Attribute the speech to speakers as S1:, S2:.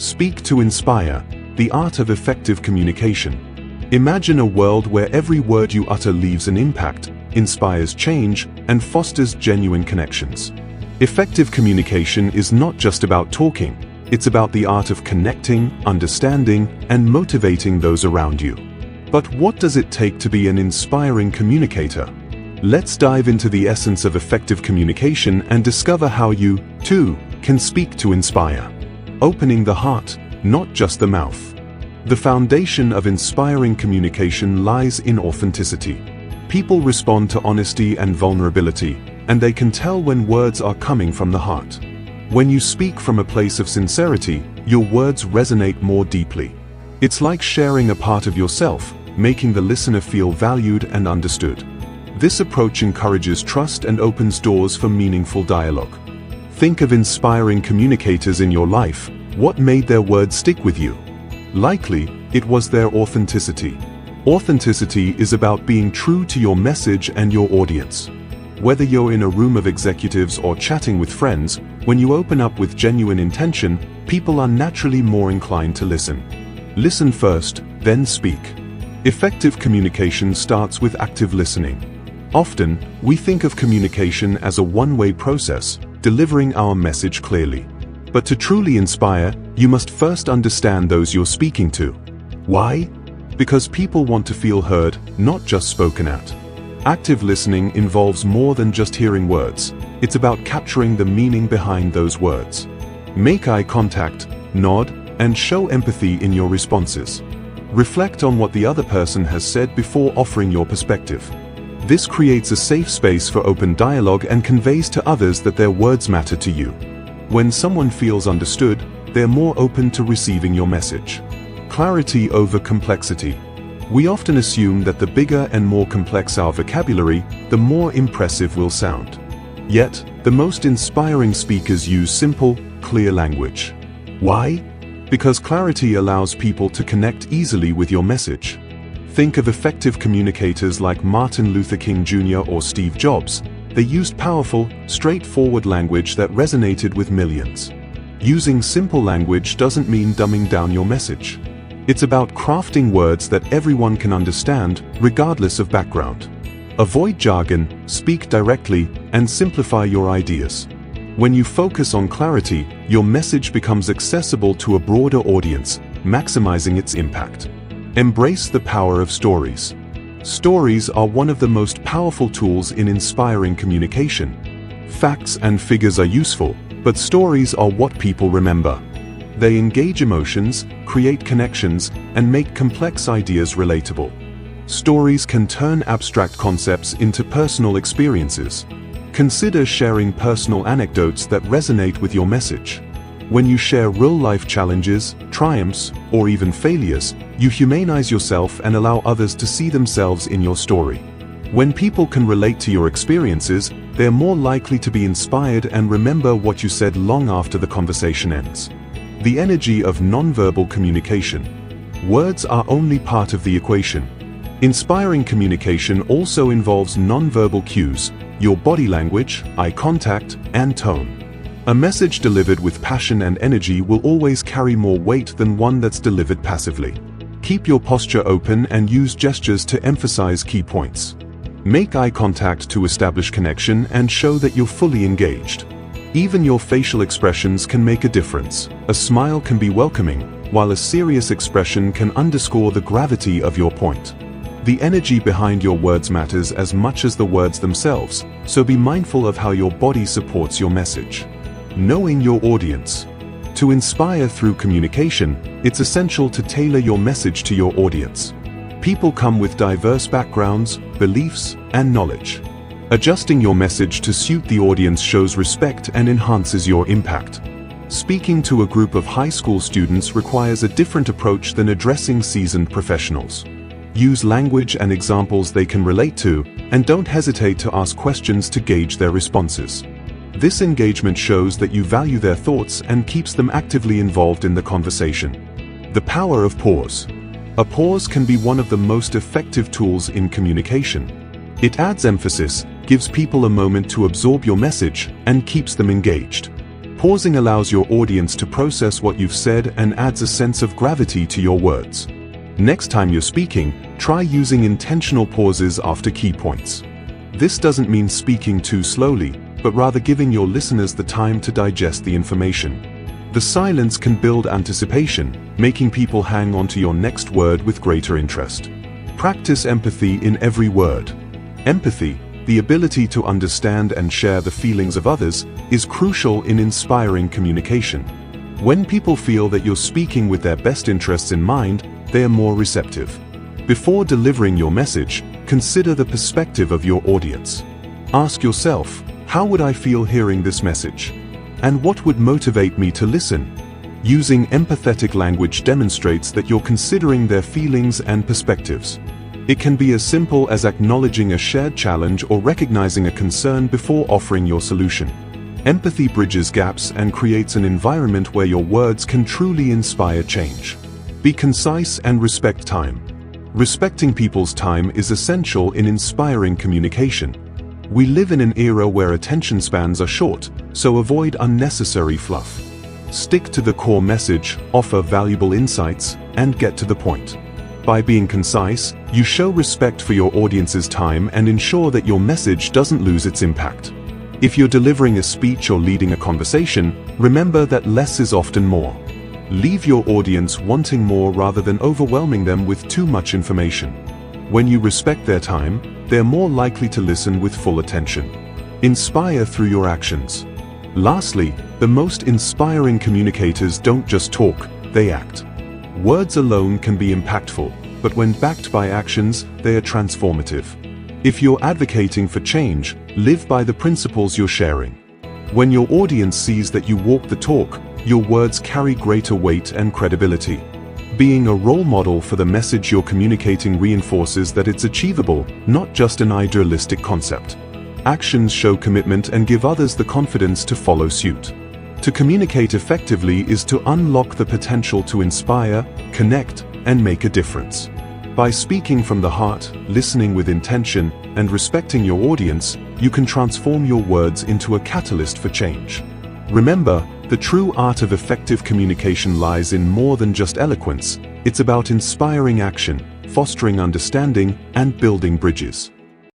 S1: Speak to inspire, the art of effective communication. Imagine a world where every word you utter leaves an impact, inspires change, and fosters genuine connections. Effective communication is not just about talking, it's about the art of connecting, understanding, and motivating those around you. But what does it take to be an inspiring communicator? Let's dive into the essence of effective communication and discover how you, too, can speak to inspire. Opening the heart, not just the mouth. The foundation of inspiring communication lies in authenticity. People respond to honesty and vulnerability, and they can tell when words are coming from the heart. When you speak from a place of sincerity, your words resonate more deeply. It's like sharing a part of yourself, making the listener feel valued and understood. This approach encourages trust and opens doors for meaningful dialogue. Think of inspiring communicators in your life. What made their words stick with you? Likely, it was their authenticity. Authenticity is about being true to your message and your audience. Whether you're in a room of executives or chatting with friends, when you open up with genuine intention, people are naturally more inclined to listen. Listen first, then speak. Effective communication starts with active listening. Often, we think of communication as a one-way process, delivering our message clearly. But to truly inspire, you must first understand those you're speaking to. Why? Because people want to feel heard, not just spoken at. Active listening involves more than just hearing words. It's about capturing the meaning behind those words. Make eye contact, nod, and show empathy in your responses. Reflect on what the other person has said before offering your perspective. This creates a safe space for open dialogue and conveys to others that their words matter to you. When someone feels understood, they're more open to receiving your message. Clarity over complexity. We often assume that the bigger and more complex our vocabulary, the more impressive we'll sound. Yet, the most inspiring speakers use simple, clear language. Why? Because clarity allows people to connect easily with your message. Think of effective communicators like Martin Luther King Jr. or Steve Jobs. They used powerful, straightforward language that resonated with millions. Using simple language doesn't mean dumbing down your message. It's about crafting words that everyone can understand, regardless of background. Avoid jargon, speak directly, and simplify your ideas. When you focus on clarity, your message becomes accessible to a broader audience, maximizing its impact. Embrace the power of stories. Stories are one of the most powerful tools in inspiring communication. Facts and figures are useful, but stories are what people remember. They engage emotions, create connections, and make complex ideas relatable. Stories can turn abstract concepts into personal experiences. Consider sharing personal anecdotes that resonate with your message. When you share real-life challenges, triumphs, or even failures, you humanize yourself and allow others to see themselves in your story. When people can relate to your experiences, they're more likely to be inspired and remember what you said long after the conversation ends. The energy of nonverbal communication. Words are only part of the equation. Inspiring communication also involves nonverbal cues, your body language, eye contact, and tone. A message delivered with passion and energy will always carry more weight than one that's delivered passively. Keep your posture open and use gestures to emphasize key points. Make eye contact to establish connection and show that you're fully engaged. Even your facial expressions can make a difference. A smile can be welcoming, while a serious expression can underscore the gravity of your point. The energy behind your words matters as much as the words themselves, so be mindful of how your body supports your message. Knowing your audience. To inspire through communication, it's essential to tailor your message to your audience. People come with diverse backgrounds, beliefs, and knowledge. Adjusting your message to suit the audience shows respect and enhances your impact. Speaking to a group of high school students requires a different approach than addressing seasoned professionals. Use language and examples they can relate to, and don't hesitate to ask questions to gauge their responses. This engagement shows that you value their thoughts and keeps them actively involved in the conversation. The power of pause. A pause can be one of the most effective tools in communication. It adds emphasis, gives people a moment to absorb your message, and keeps them engaged. Pausing allows your audience to process what you've said and adds a sense of gravity to your words. Next time you're speaking, try using intentional pauses after key points. This doesn't mean speaking too slowly, but rather giving your listeners the time to digest the information. The silence can build anticipation, making people hang on to your next word with greater interest. Practice empathy in every word. Empathy, the ability to understand and share the feelings of others, is crucial in inspiring communication. When people feel that you're speaking with their best interests in mind, they are more receptive. Before delivering your message, consider the perspective of your audience. Ask yourself, how would I feel hearing this message? And what would motivate me to listen? Using empathetic language demonstrates that you're considering their feelings and perspectives. It can be as simple as acknowledging a shared challenge or recognizing a concern before offering your solution. Empathy bridges gaps and creates an environment where your words can truly inspire change. Be concise and respect time. Respecting people's time is essential in inspiring communication. We live in an era where attention spans are short, so avoid unnecessary fluff. Stick to the core message, offer valuable insights, and get to the point. By being concise, you show respect for your audience's time and ensure that your message doesn't lose its impact. If you're delivering a speech or leading a conversation, remember that less is often more. Leave your audience wanting more rather than overwhelming them with too much information. When you respect their time, they're more likely to listen with full attention. Inspire through your actions. Lastly, the most inspiring communicators don't just talk, they act. Words alone can be impactful, but when backed by actions, they are transformative. If you're advocating for change, live by the principles you're sharing. When your audience sees that you walk the talk, your words carry greater weight and credibility. Being a role model for the message you're communicating reinforces that it's achievable, not just an idealistic concept. Actions show commitment and give others the confidence to follow suit. To communicate effectively is to unlock the potential to inspire, connect, and make a difference. By speaking from the heart, listening with intention, and respecting your audience, you can transform your words into a catalyst for change. Remember, the true art of effective communication lies in more than just eloquence. It's about inspiring action, fostering understanding, and building bridges.